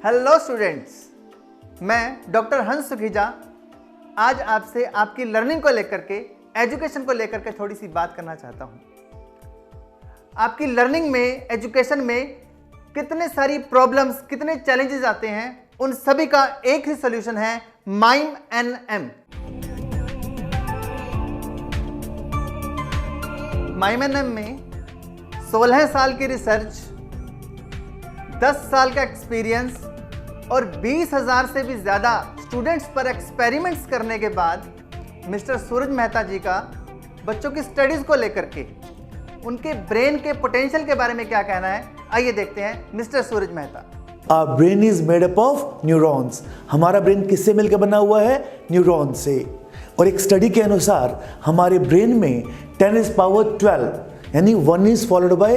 Hello students, मैं doctor हंस सुखीजा आज आपसे आपकी लर्निंग को लेकर के, एजुकेशन को लेकर के थोड़ी सी बात करना चाहता हूं। आपकी लर्निंग में, एजुकेशन में कितने सारी प्रॉब्लम्स, कितने चैलेंजेस आते हैं, उन सभी का एक ही सॉल्यूशन है MimNM। MimNM में 16 साल की रिसर्च, 10 साल का एक्सपीरियंस और 20,000 से भी ज़्यादा स्टूडेंट्स पर एक्सपेरिमेंट्स करने के बाद मिस्टर सूरज मेहता जी का बच्चों की स्टडीज़ को लेकर के, उनके ब्रेन के पोटेंशियल के बारे में क्या कहना है, आइए देखते हैं mister Suraj Mehta. Our brain is made up of neurons। हमारा ब्रेन किससे मिलकर बना हुआ है? न्यूरॉन से। और एक स्टडी के अनुसार हमारे ब्रेन में 10⁻12 यानी 1 is followed by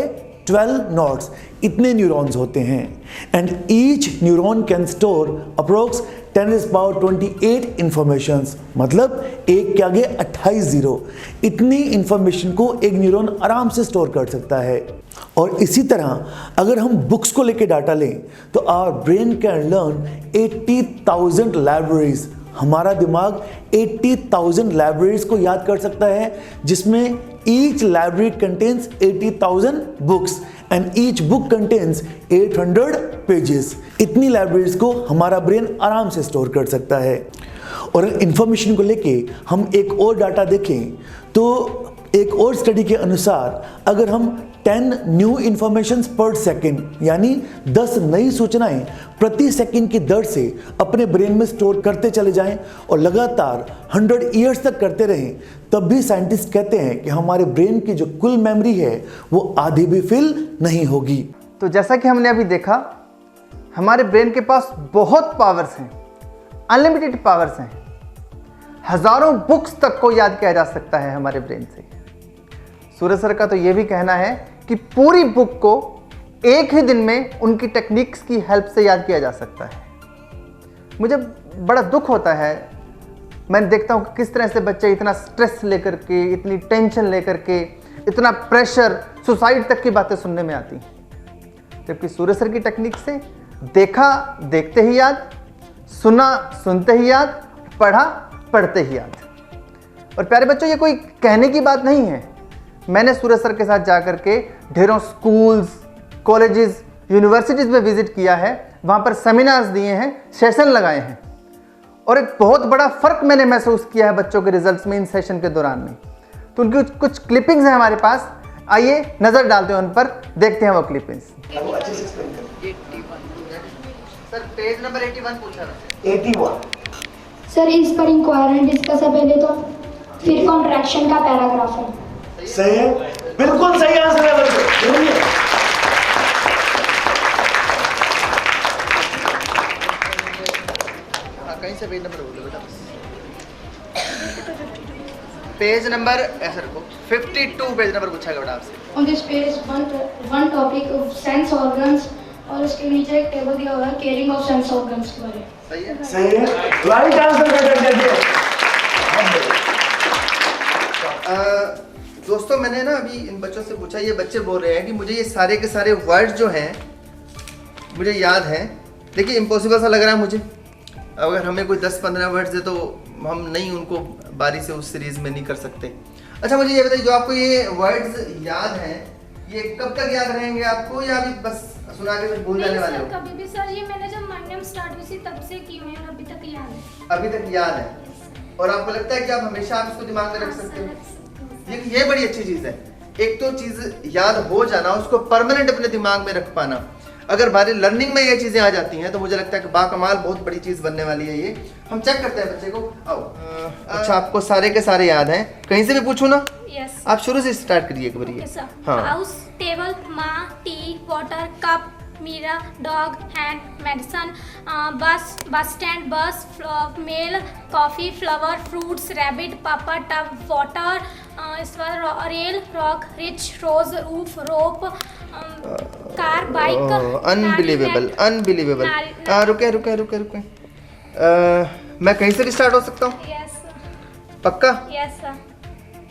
12 नोड्स, इतने न्यूरॉन्स होते हैं। And each neuron can store approx 10⁻28 informations, मतलब एक के आगे 28 जीरो। इतनी इंफॉर्मेशन को एक न्यूरॉन आराम से स्टोर कर सकता है। और इसी तरह अगर हम बुक्स को लेके डाटा लें तो our brain can learn 80,000 libraries. हमारा दिमाग 80,000 लाइब्रेरीज को याद कर सकता है, जिसमें each library contains 80,000 books and each book contains 800 pages. इतनी लाइब्रेरीज को हमारा ब्रेन आराम से स्टोर कर सकता है। और इंफॉर्मेशन को लेके हम एक और डाटा देखें तो एक और स्टडी के अनुसार अगर हम 10 न्यू इंफॉर्मेशन पर सेकेंड यानी 10 नई सूचनाएं प्रति सेकंड की दर से अपने ब्रेन में स्टोर करते चले जाएं और लगातार 100 ईयर्स तक करते रहें, तब भी साइंटिस्ट कहते हैं कि हमारे ब्रेन की जो कुल मेमोरी है वो आधी भी फिल नहीं होगी। तो जैसा कि हमने अभी देखा, हमारे ब्रेन के पास बहुत पावर्स हैं, अनलिमिटेड पावर्स हैं। हजारों बुक्स तक को याद किया जा सकता है हमारे ब्रेन से। सूरज सर का तो ये भी कहना है कि पूरी बुक को एक ही दिन में उनकी टेक्निक्स की हेल्प से याद किया जा सकता है। मुझे बड़ा दुख होता है, मैं देखता हूँ कि किस तरह से बच्चे इतना स्ट्रेस लेकर के, इतनी टेंशन लेकर के, इतना प्रेशर, सुसाइड तक की बातें सुनने में आती हैं। जबकि सूरज सर की टेक्निक से देखा देखते ही याद, सुना सुनते ही याद, पढ़ा पढ़ते ही याद। और प्यारे बच्चों, ये कोई कहने की बात नहीं है। मैंने सूरज सर के साथ जाकर के ढेरों स्कूल्स, कॉलेजेस, यूनिवर्सिटीज़ में विजिट किया है, वहाँ पर सेमिनार्स दिए हैं, सेशन लगाए हैं। और एक बहुत बड़ा फ़र्क मैंने महसूस किया है बच्चों के रिजल्ट्स में इन सेशन के दौरान में। तो उनकी कुछ क्लिपिंग्स हैं हमारे पास, आइए नज़र डालते हैं उन पर, देखते हैं वो क्लिपिंग्स। सर पेज नंबर 81 पूछा था। 81 सर, इस पर इंक्वायर डिस्कस है पहले, तो फिर कॉन्ट्रैक्शन का पैराग्राफ है। सही है, बिल्कुल सही आंसर है बच्चों। कहीं से पेज नंबर बोलो बेटा। पेज नंबर ऐसे रखो, 52 पेज नंबर पूछा गया बेटा आपसे। On this page one topic of sense organs, और उसके नीचे एक टेबल दिया हुआ है केयरिंग ऑफ सेंस ऑर्गन्स के बारे। सही है, सही है, राइट आंसर कर दिया। दोस्तों, मैंने ना अभी इन बच्चों से पूछा, ये बच्चे बोल रहे हैं कि मुझे ये सारे के सारे वर्ड्स जो हैं मुझे याद हैं। देखिए, इम्पॉसिबल सा लग रहा है मुझे। अगर हमें कोई 10-15 वर्ड्स दे तो हम नहीं उनको बारी से उस सीरीज में नहीं कर सकते। अच्छा, मुझे ये बताइए, जो आपको ये वर्ड्स याद हैं, ये कब तक याद रहेंगे आपको, या अभी बस सुना के फिर भूल जाने वाले हो? कभी भी सर, ये मैंने जब MimNM स्टार्ट हुई थी तब से की हुई है और अभी तक याद है। अभी तक याद है, और आपको लगता है कि आप हमेशा आप इसको दिमाग में रख सकते हो? ये बड़ी अच्छी चीज़ है। एक तो चीज़ याद हो जाना, उसको परमानेंट अपने दिमाग में रख पाना। अगर हमारी लर्निंग में ये चीज़ें आ जाती हैं तो मुझे लगता है कि बाकमाल बहुत बड़ी चीज़ बनने वाली है ये। हम चेक करते हैं बच्चे को। आओ। अच्छा, आपको सारे के सारे याद हैं? कहीं से भी पूछूं ना? यस। आप शुरू से स्टार्ट करिए एक बार। हाँ। हाउस, टेबल, माँ, T, water, cup, mirror, dog, hand, medicine, bus stand, bus, mail, coffee, flower, fruits, rabbit, papa, tub, water, इस बार rail, rock, rich, rose, roof, rope, car, bike, unbelievable. रुके। मैं कहीं से भी स्टार्ट हो सकता हूँ? यस पक्का? Yes sir.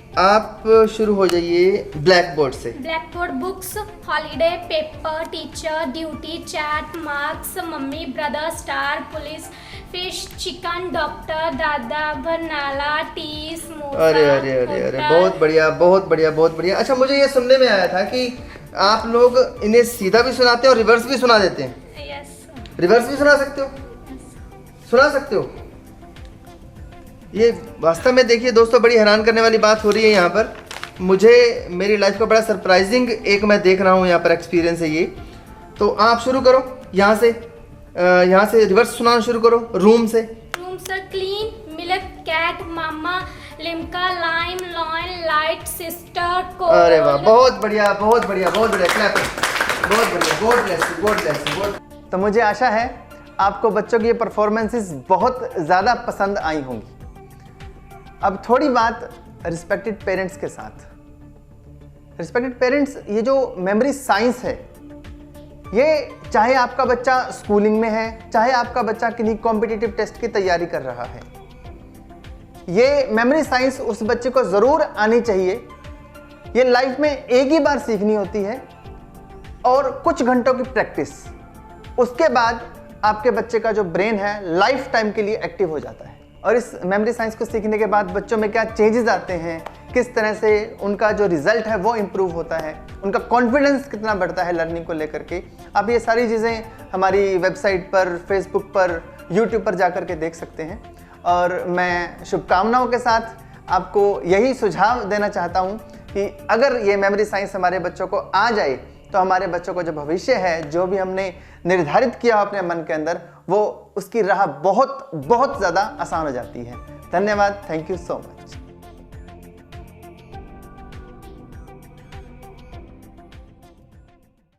आप शुरू हो जाइए ब्लैक बोर्ड से। Black board books, holiday, paper, teacher, duty, chat, marks, mummy, brother, star, police, fish, chicken, doctor, दादा, बरनाला, टी, समोसा। अरे अरे अरे अरे, बहुत बढ़िया बहुत बढ़िया बहुत बढ़िया। अच्छा, मुझे ये सुनने में आया था कि आप लोग इन्हें सीधा भी सुनाते हैं और रिवर्स भी सुना देते हैं। यस। रिवर्स भी सुना सकते हो? सुना सकते हो? ये वास्तव में देखिए दोस्तों, बड़ी हैरान करने वाली बात हो रही है यहाँ पर। मुझे मेरी लाइफ का बड़ा सरप्राइजिंग एक मैं देख रहा हूँ यहाँ पर एक्सपीरियंस है ये। तो आप शुरू करो यहाँ से रिवर्स सुनाना शुरू करो। रूम से। रूम से clean, milk, cat, mama, Limca, lime, lion, light, sister, cold. अरे वाह, बहुत बढ़िया बहुत बढ़िया बहुत बढ़िया, क्लैप। बहुत बढ़िया, God bless you, God bless you, God. तो मुझे आशा है आपको बच्चों की ये परफॉर्मेंसेस बहुत ज़्यादा पसंद आई होंगी। अब थोड़ी बात रिस्पेक्टेड पेरेंट्स के साथ। रिस्पेक्टेड पेरेंट्स, ये जो मेमोरी साइंस है, ये चाहे आपका बच्चा स्कूलिंग में है, चाहे आपका बच्चा किन्हीं कॉम्पिटिटिव टेस्ट की तैयारी कर रहा है, ये मेमोरी साइंस उस बच्चे को ज़रूर आनी चाहिए। ये लाइफ में एक ही बार सीखनी होती है और कुछ घंटों की प्रैक्टिस, उसके बाद आपके बच्चे का जो ब्रेन है लाइफ टाइम के लिए एक्टिव हो जाता है। और इस मेमोरी साइंस को सीखने के बाद बच्चों में क्या चेंजेस आते हैं, किस तरह से उनका जो रिजल्ट है वो इम्प्रूव होता है, उनका कॉन्फिडेंस कितना बढ़ता है लर्निंग को लेकर के, आप ये सारी चीज़ें हमारी वेबसाइट पर, फेसबुक पर, यूट्यूब पर जा कर के देख सकते हैं। और मैं शुभकामनाओं के साथ आपको यही सुझाव देना चाहता हूँ कि अगर ये मेमोरी साइंस हमारे बच्चों को आ जाए तो हमारे बच्चों को जो भविष्य है, जो भी हमने निर्धारित किया अपने मन के अंदर, वो उसकी राह बहुत बहुत ज़्यादा आसान हो जाती है। धन्यवाद, थैंक यू सो मच।